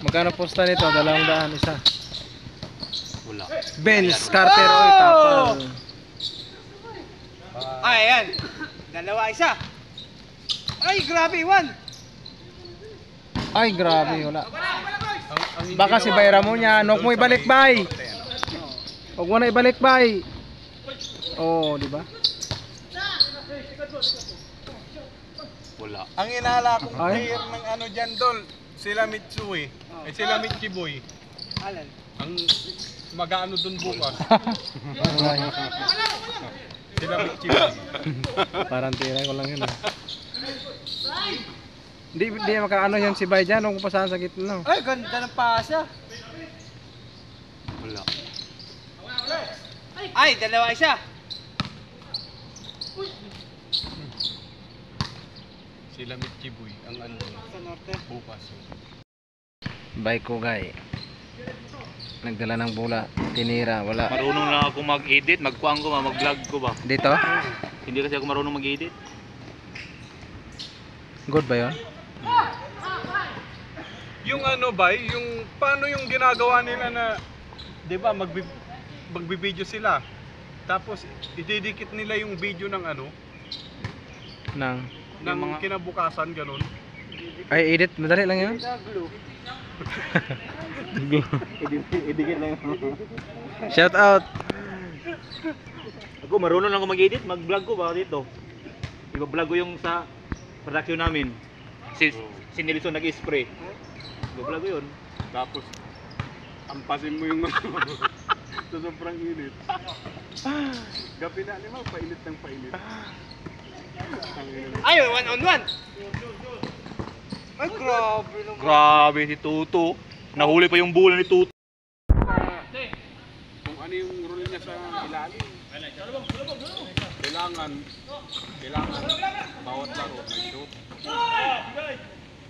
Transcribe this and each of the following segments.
Magkano posta nito? 200 isa. Wala. Benz Carter oy tapal. Ay, ayan. 2 isa. Ay, grabe, 1. Ay grabe wala. Baka si Bayra mo niya, nok mo ibalik bay. Huwag mo na ibalik bay. Oh, di ba? Wala. Ang inala kong Ay. player ng ano dyan, Dol, sila Mitsui. Eh, sila Michiboy. Alan. Ang mag-ano dun bukas. Sila Michiboy. Parang tira ko lang yun. Hindi makaano yan si Bay dyan kung pasahan sa gitna. Ay, ganda ng pasa. Wala. Ay, 2 isa. Sila Michiboy ang ano Sa norte. bukas. Bay ko gay. Nagdala ng bula, tinira, wala. Marunong lang ako mag-edit, mag-vlog ko ba? Dito? Hindi kasi ako marunong mag-edit. Good ba yun? Yung ano ba, yung paano yung ginagawa nila na 'di ba magbibideo sila. Tapos ididikit nila yung video ng ano Nang ng mga kinabukasan ganun. ay edit, madali lang yun. Idikit lang. Shout out. Ako marunong lang ako mag-edit, mag-vlog ko ba dito? I-vlog ko yung sa production namin. Si Nelson nag-spray. I-vlog ko yun. Tapos ampasin mo yung sa sobrang init. Gabi na naman, painit ng painit. Ay, 1 on 1. Ay, grabe naman. Grabe si Tuto. Nahuli pa yung bola ni Tuto. Kung ano yung rule niya sa ilalim. Kailangan bawat laro may shoot.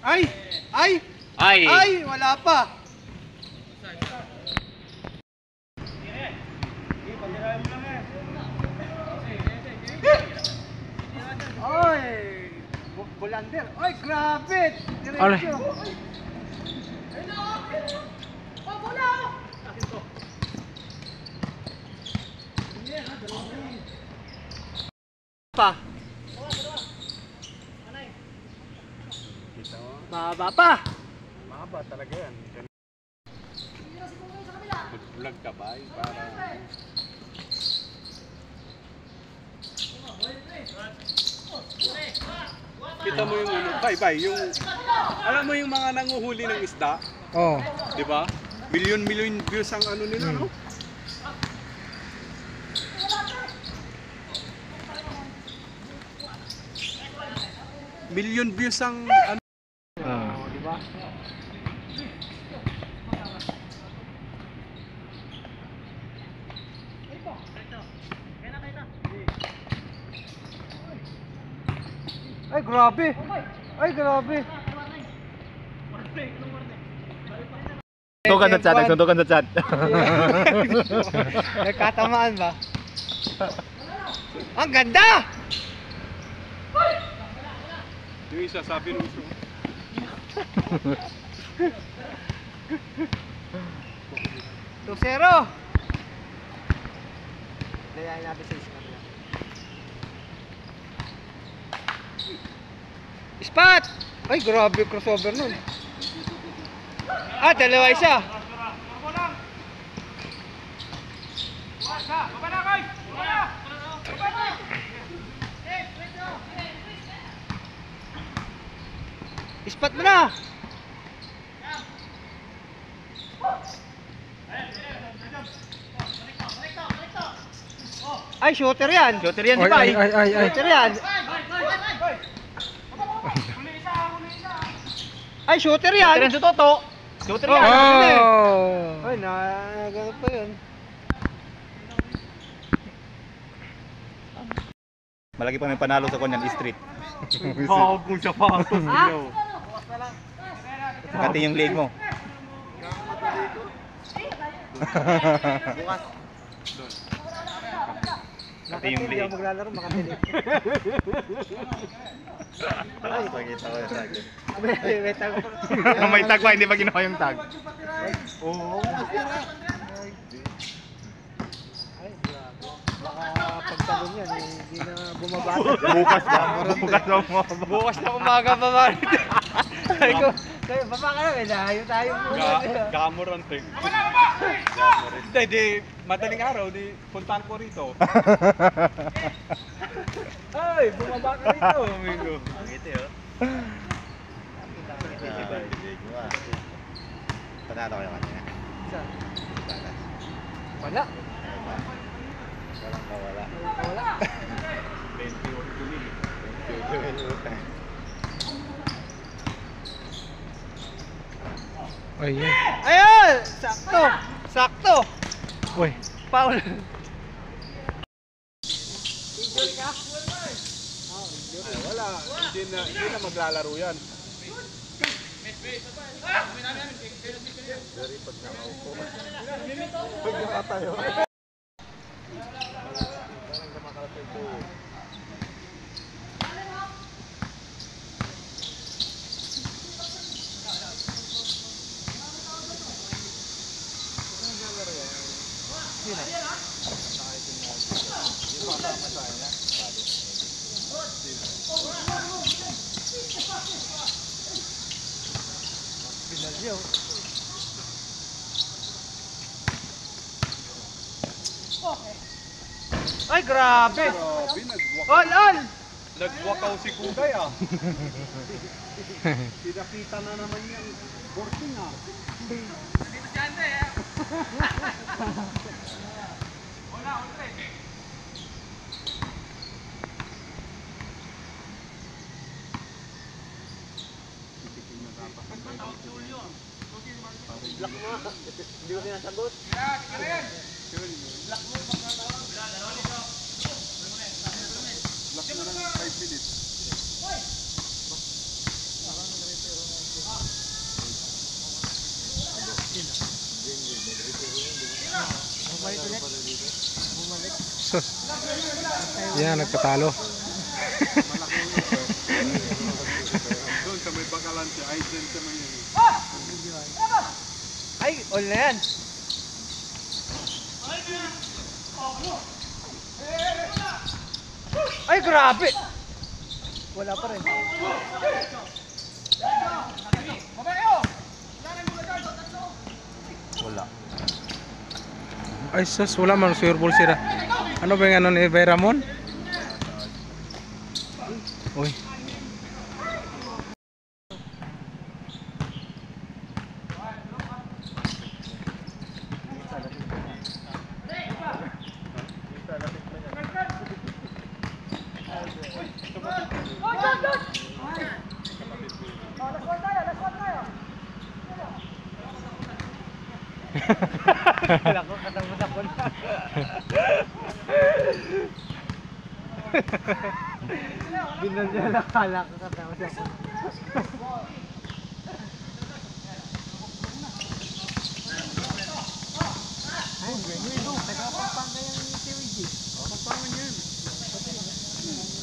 Ay! Ay! Ay! Ay! Wala pa! Ay! Bulander! Ay! Grabe! Alay. Diretso! Pa! Mahaba pa! Mahaba talaga yan. Mag-vlog ka ba? Para kita mo yung ano, bye, yung alam mo yung mga nanguhuli ng isda, Oh. 'di ba? Million views ang ano nila, no? Million views ang ano, Ah. di ba? Ay, grabe! Ay, grabe! Suntukan sa chat, suntukan sa chat. Nagkatamaan ba? Ang ganda! Yung isa sabi nung isa. 2-0! Layain natin sa isang. Spot! Ay, grabe yung crossover nun. Ah, 2 isa. Spot mo na! Ay, shooter yan! Shooter yan, di Ay, ba? ay, ay, ay, ay. Shooter yan! Ay, shooter yan! Shooter yan si Toto. Shooter yan. Oh. Ay, nagano pa yun. Malaki pa may panalo sa kanyan, street. Hawag mo siya pa. Kati yung leg mo. Kati yung Hindi leg. ako maglalaro, makatilig. Pakita ko yung tag. May tag. May tag pa, hindi pa ginawa yung tag. Oo. Ay, grabe. Baka pagtalon yan, hindi na bumabata. Bukas na mo. Bukas na umaga pa ba? Sabi ko, baba ka na, layo tayo muna. Gamorante. Hindi, madaling araw, di puntahan ko rito. Ay, bumaba ka rito, amigo. Ngiti, oh. Panalo kayo kanina. Saan? Wala. Walang kawala. Wala. 21 tuloy. 21 Ayun. Ayun! Sakto! Sakto! Uy. Paul! Ay, wala. Hindi na maglalaro yan. Pinalyo. Ay, grabe! Grabe, All! nagwakaw si Kuday ah. Pinakita na naman yung boarding ah. Hindi ko sinasagot. Last na lang 5 minutes. Sus. Yan, nagpatalo. Doon sa may bakalan siya, ay dyan sa may Ay, all na yan. Ay, grabe! Wala pa rin. Wala. Ay sus, wala man sure ball sira. Ano ba yung ano ni Bayramon? Uy. Wala ko, katapos ako na. Binalya na kala ko, katapos ako. Ay, ganyan ito. Nagpapangga yung TWG. Papangan yan.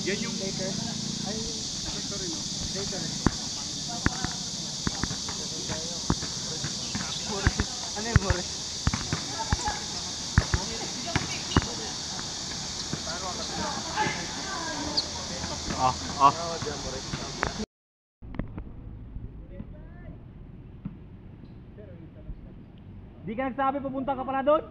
Yan yung Lakers. Ay, Ito rin oh. Lakers. Ano yung Morris? Di ka nagsabi pupunta ka pala doon?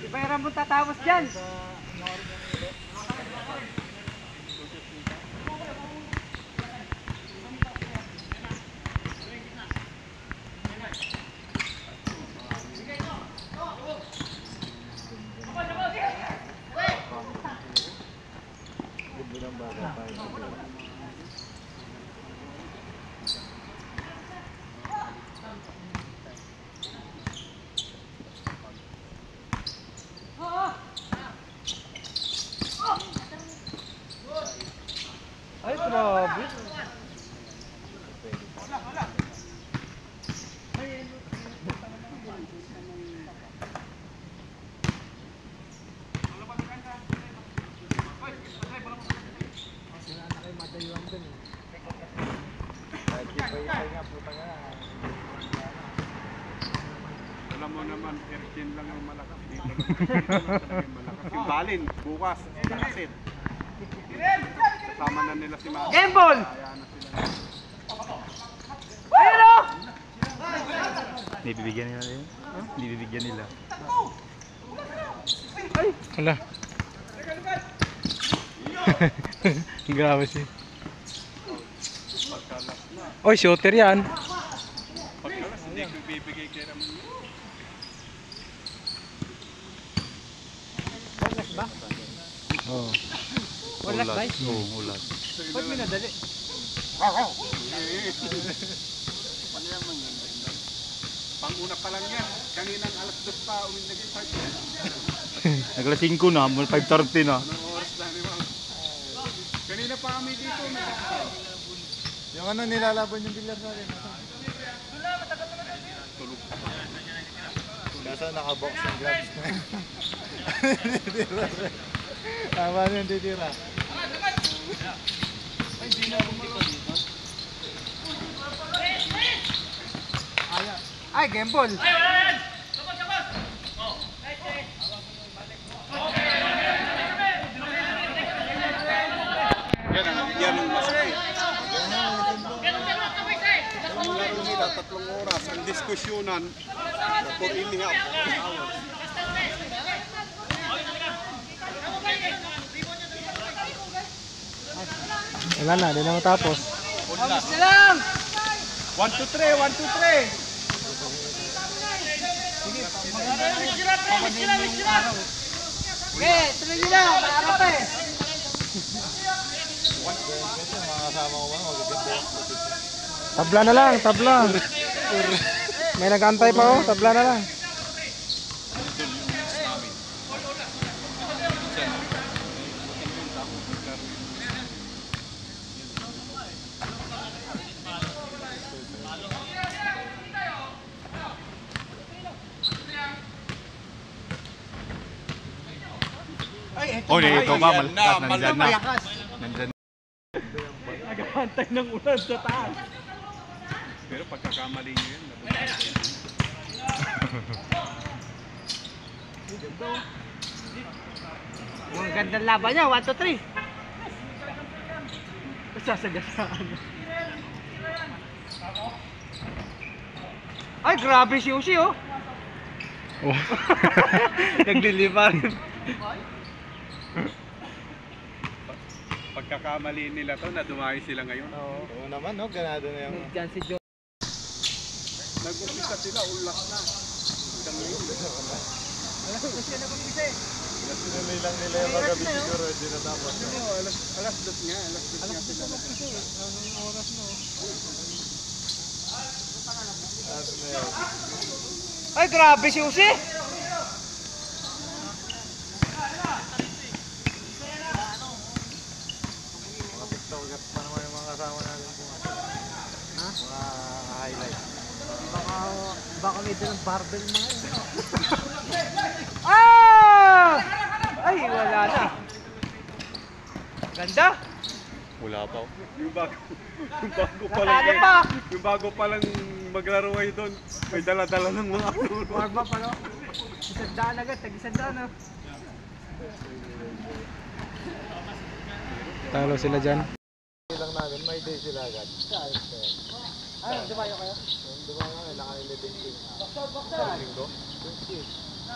Ibayaran mo tatapos dyan. tatayuan dun eh. Alam mo naman, Erkin lang yung malakas. Dito lang talaga yung malakas. Yung Balin, bukas, Karasit. Kasama na nila si Maki. Game ball! Kaya na sila. Ayun o! Hindi bibigyan nila yun? Hindi bibigyan nila. Wala. Grabe si. Pagkalas na. Oy, shooter yan. Pagkalas, hindi ko bibigay kay Ramon. Walas ba? Oh. Walas ba? Oo, ulat. Ba't minadali? Pang-una pa lang yan. Kaninang alas 2 pa, naging start yan. Naglas 5 na, 5:30 na. Anong oras na ni Ma'am? Kanina pa kami dito. Yung ano nilalaban yung bilyar natin. Tulog. Kasa nakabox ang gloves na. Tama na yung titira. Ay, game ball! Yan ang masakit. Ang laro nila, 3 oras. Ang diskusyonan, for in half hours. Wala na, di na matapos. Alis na lang! 1, 2, 3, 1, 2, 3. Okay, tuloy nyo lang, maarap eh! Tabla na lang, tabla. May nag-antay pa oh, tabla na lang. Oh, ito ba? Malakas, nandyan na. Nandyan. Nag-antay ng ulan sa taas. Pero pagkakamali nyo yan, Ang gandang laban niya, 1, 2, 3. Sasagasaan. Ay, grabe si Uzi oh. Oh. Naglilipad. pagkakamali nila to, na dumayo sila ngayon. Oo naman, no? Ganado na yung... Diyan si John. Nag-umpisa sila, ulas na. Hanggang ngayon. Alas ko siya nag-umpisa eh. Sinulay lang nila yung magabi siguro, hindi na tapos. Alas 2 nga, alas 2 nga sila. Anong oras mo? Ay, grabe si Uzi! Pa naman yung mga kasama natin kung Ha? mga highlight. Baka may dalang barbell mga yun. Ah! Ay, wala na. Ganda. Wala pa. Yung bago pa lang Natalo pa. yung bago pa lang maglaro kayo doon, may dala-dala ng mga ulo. Warm up ano? Isandaan agad, tag-isandaan na. Talo sila dyan. Lang namin, may day sila agad. Ay, dumayo kayo? Dumayo kayo, naka-11 team. Linggo?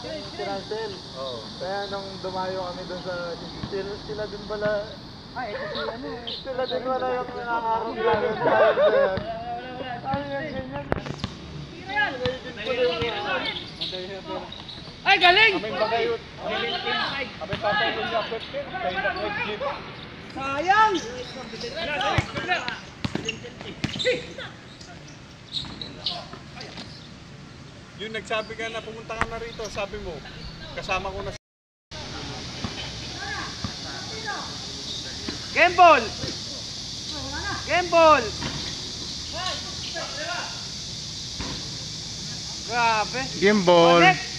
Si Rancel. Oo. Kaya nung dumayo kami doon sa... Sila din pala... Ay, ito si ano eh. Sila din pala yung nangangarap namin. Ay, ganyan. Ay, galing! Kami bagayot. Kami papayun sa question. Kayo na nag-jeep. Sayang! Yung nagsabi ka na pumunta ka na rito, sabi mo, kasama ko na Game ball! Game ball! Grabe! Game ball. Connect!